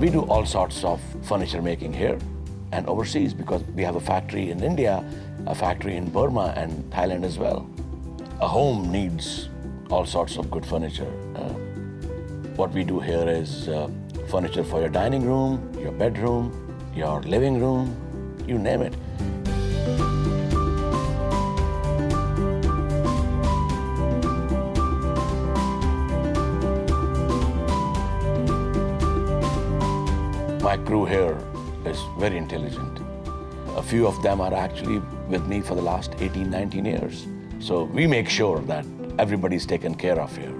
We do all sorts of furniture making here and overseas because we have a factory in India, a factory in Burma and Thailand as well. A home needs all sorts of good furniture. What we do here is furniture for your dining room, your bedroom, your living room, you name it. My crew here is very intelligent. A few of them are actually with me for the last 18, 19 years. So we make sure that everybody's taken care of here.